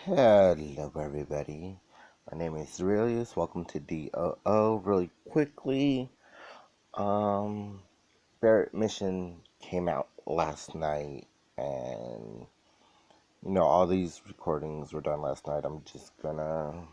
Hello, everybody. My name is Aurelius. Welcome to DOO. Really quickly, um, Barret mission came out last night, and all these recordings were done last night. I'm just gonna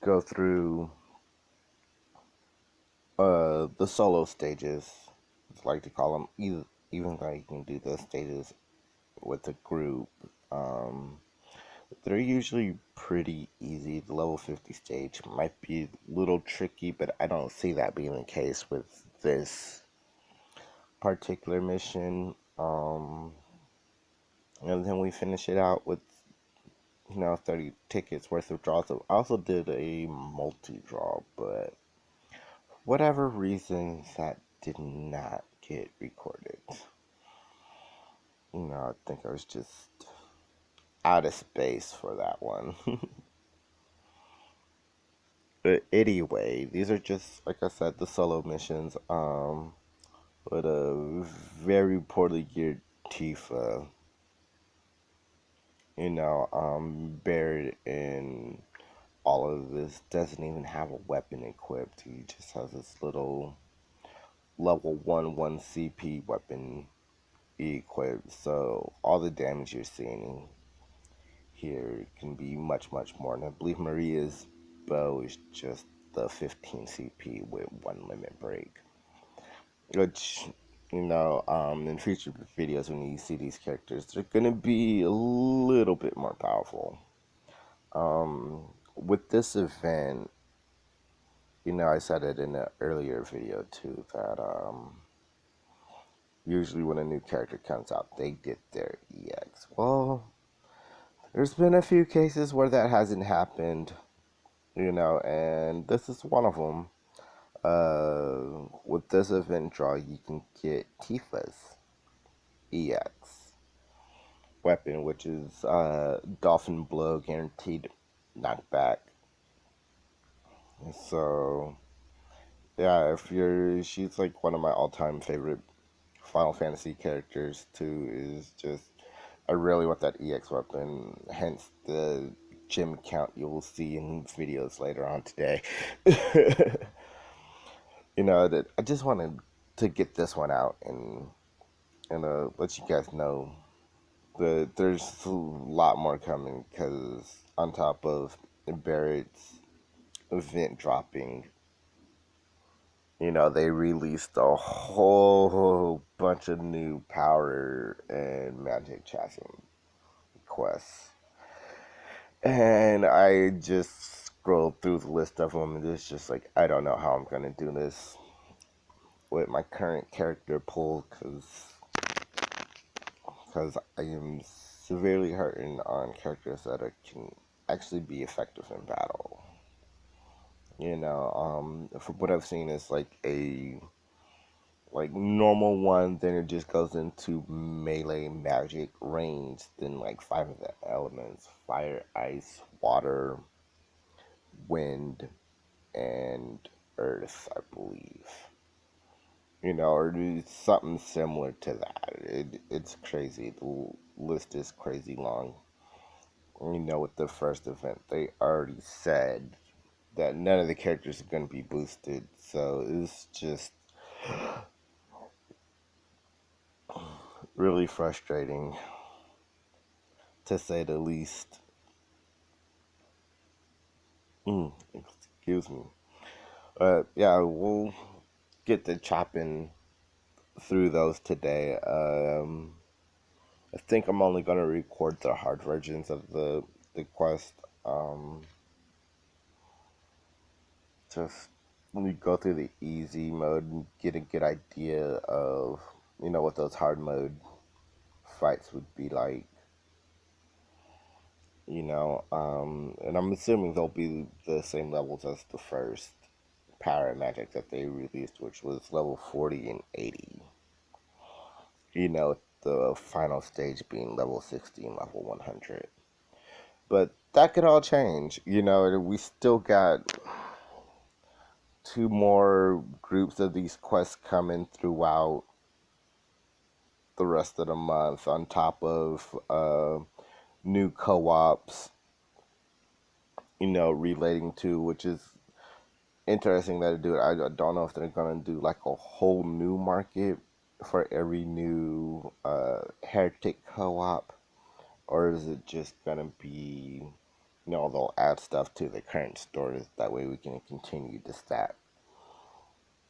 go through the solo stages, I like to call them, even though you can do the stages with a group. Um, They're usually pretty easy. The level 50 stage might be a little tricky, but I don't see that being the case with this particular mission. And then we finish it out with 30 tickets worth of draws. So I also did a multi-draw, but whatever reason that did not get recorded. I think I was just out of space for that one. But anyway, these are just, like I said, the solo missions. With a very poorly geared Tifa. Buried in all of this, doesn't even have a weapon equipped. He just has this little level 1 CP weapon equipped. So all the damage you're seeing here can be much, much more. And I believe Maria's bow is just the 15 CP with 1 limit break. Which, in future videos when you see these characters, they're going to be a little bit more powerful. With this event, I said it in an earlier video too, that usually when a new character comes out, they get their EX. Well, there's been a few cases where that hasn't happened, and this is one of them. With this event draw, you can get Tifa's EX weapon, which is Dolphin Blow, guaranteed knockback. So, yeah, she's like one of my all-time favorite Final Fantasy characters too. Is just I really want that EX weapon. Hence the gem count you will see in videos later on today. That I just wanted to get this one out and let you guys know there's a lot more coming, because on top of Barrett's event dropping, they released a whole bunch of new power and magic chassis quests. And I just scrolled through the list of them, and it's just like, I don't know how I'm going to do this with my current character pool, because I am severely hurting on characters that can actually be effective in battle. From what I've seen, is like a normal one, then it just goes into melee magic range, then like 5 of the elements: fire, ice, water, wind, and earth, I believe. Or something similar to that. It's crazy. The list is crazy long. With the first event, they already said that none of the characters are going to be boosted. So it's just really frustrating, to say the least. Excuse me. Yeah, we'll get to chopping through those today. I think I'm only going to record the hard versions of the quest. Just let me go through the easy mode and get a good idea of what those hard mode fights would be like. And I'm assuming they'll be the same levels as the first power magic that they released, which was level 40 and 80. The final stage being level 60 and level 100. But that could all change. We still got 2 more groups of these quests coming throughout the rest of the month, on top of new co-ops, relating to, which is interesting that they do it. I don't know if they're gonna do like a whole new market for every new Heretic co-op, or is it just gonna be, they'll add stuff to the current stores. That way we can continue to stack,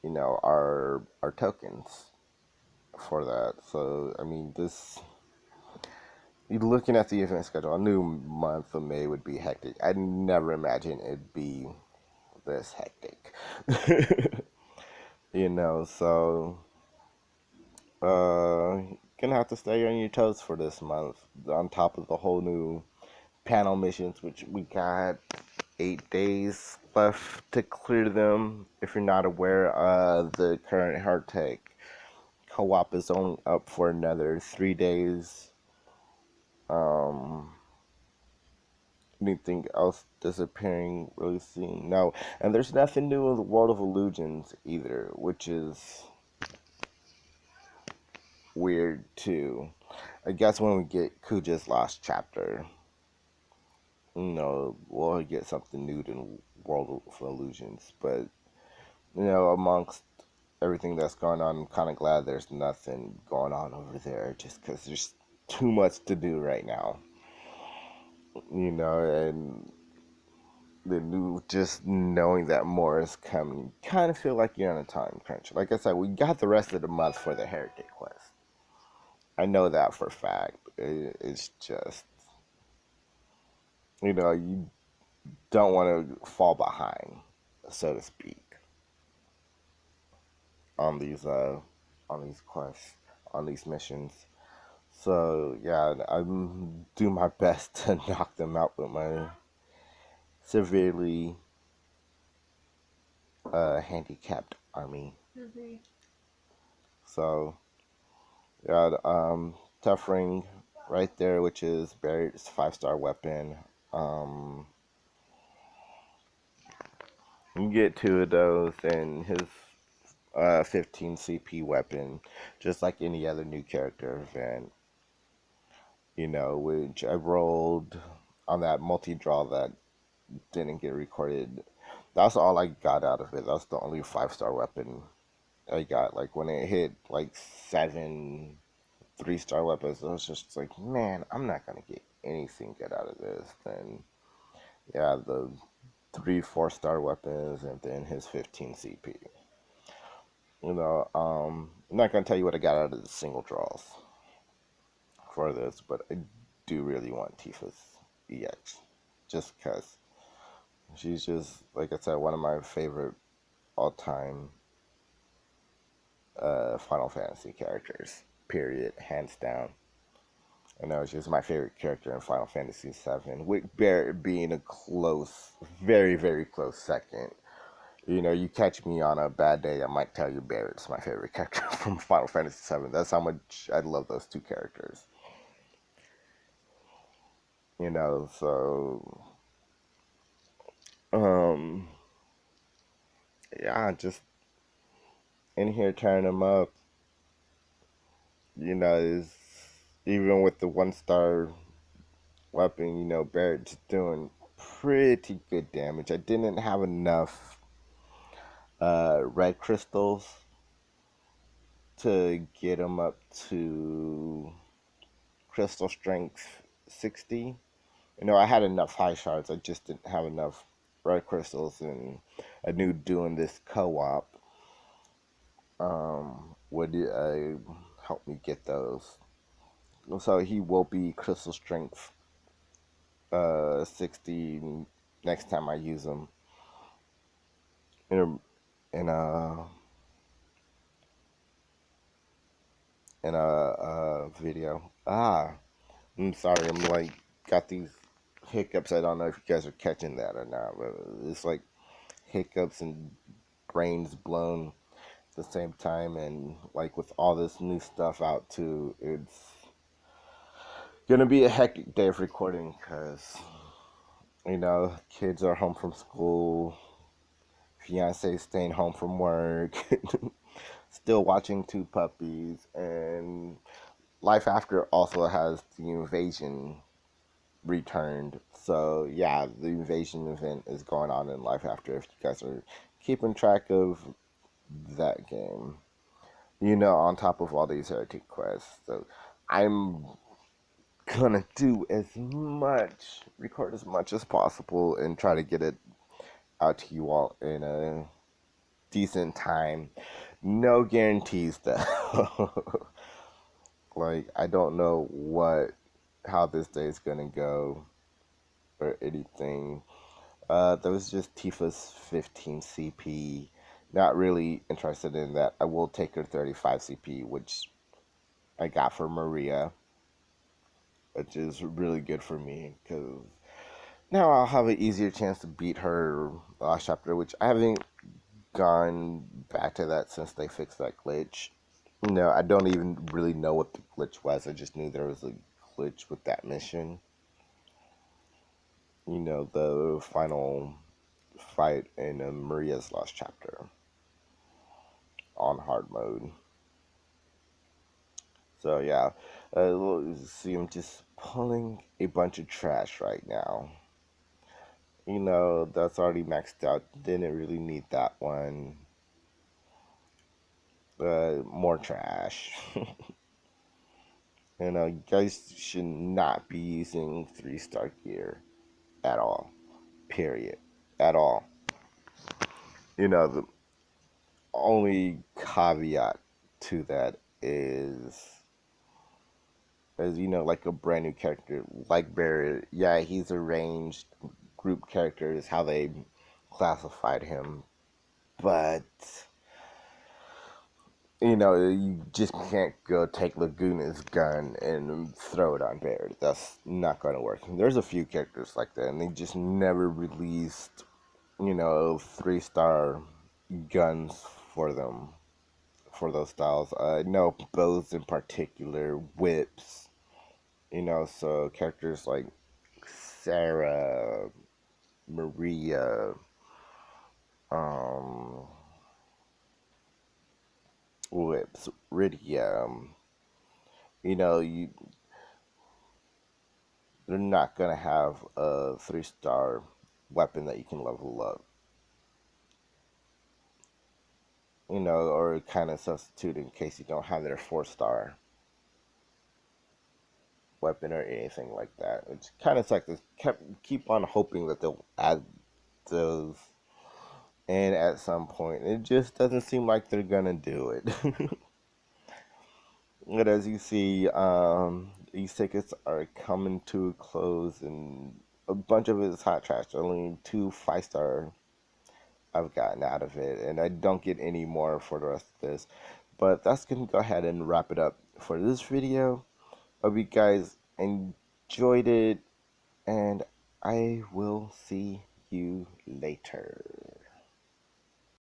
our tokens for that. So I mean, this you looking at the event schedule, I knew month of May would be hectic. I never imagined it'd be this hectic. So gonna have to stay on your toes for this month. On top of the whole new panel missions, which we got 8 days left to clear them. If you're not aware, the current hard tech co-op is only up for another 3 days. Um, Anything else disappearing really soon? No, and there's nothing new in the World of Illusions either, which is weird too. I guess when we get Kuja's last chapter, we'll get something new in World of Illusions. But amongst everything that's going on, I'm kind of glad there's nothing going on over there, just because there's too much to do right now. And the new, just knowing that more is coming, kind of feel like you're on a time crunch. Like I said, we got the rest of the month for the Heretic quest. I know that for a fact. It's just, you don't want to fall behind, so to speak, on these quests, on these missions. So yeah, I'm do my best to knock them out with my severely handicapped army. Mm-hmm. So yeah, tough ring right there, which is Barret's 5-star weapon. Um, you get two of those, and his 15 CP weapon, just like any other new character event. Which I rolled on that multi draw that didn't get recorded. That's all I got out of it. That's the only 5-star weapon I got. Like when it hit like 7 3-star weapons, I was just like, man, I'm not gonna get anything good out of this. Then yeah, the 3 4-star weapons and then his 15 CP. I'm not gonna tell you what I got out of the single draws for this, but I do really want Tifa's EX, just because she's just, like I said, one of my favorite all-time Final Fantasy characters. Period, hands down. I know she's my favorite character in Final Fantasy VII, with Barret being a close, very, very close second. You catch me on a bad day, I might tell you Barret's my favorite character from Final Fantasy VII. That's how much I love those two characters. So um, yeah, just in here tearing them up. Is even with the 1-star weapon, Barret's doing pretty good damage. I didn't have enough red crystals to get him up to crystal strength 60. I had enough high shards. I just didn't have enough red crystals, and I knew doing this co-op would help me get those. So he will be crystal strength 60 next time I use him in a video. I'm sorry. I'm like got these hiccups. I don't know if you guys are catching that or not, but it's like hiccups and brains blown at the same time, and like with all this new stuff out too, it's gonna be a hectic day of recording because kids are home from school, fiance staying home from work, still watching two puppies, and life after also has the invasion returned. So yeah, the invasion event is going on in Life After. If you guys are keeping track of that game, on top of all these heretic quests. So I'm gonna do as much, record as much as possible, and try to get it out to you all in a decent time. No guarantees though. Like I don't know how this day is gonna go or anything. That was just Tifa's 15 CP. Not really interested in that. I will take her 35 CP, which I got for Maria, which is really good for me because now I'll have an easier chance to beat her last chapter, which I haven't gone back to that since they fixed that glitch. No, I don't even really know what the glitch was. I just knew there was a glitch with that mission. The final fight in Maria's last chapter on hard mode. So yeah, see, I'm just pulling a bunch of trash right now. That's already maxed out. Didn't really need that one. More trash. You guys should not be using 3-star gear at all. Period. At all. The only caveat to that is like a brand new character like Barret. Yeah, he's a ranged group character is how they classified him, but you just can't go take Laguna's gun and throw it on Barret. That's not going to work. There's a few characters like that, and they just never released 3-star guns for them, for those styles. No bows in particular, whips. So characters like Sarah, Maria, um, whips, Rydia. You they're not gonna have a 3-star weapon that you can level up. Or kind of substitute in case you don't have their 4-star weapon or anything like that. It's kind of like this. Keep on hoping that they'll add those, and at some point, it just doesn't seem like they're gonna do it. But as you see, these tickets are coming to a close, and a bunch of it is hot trash. Only 2 5-star I've gotten out of it, and I don't get any more for the rest of this. But that's gonna go ahead and wrap it up for this video. Hope you guys enjoyed it, and I will see you later.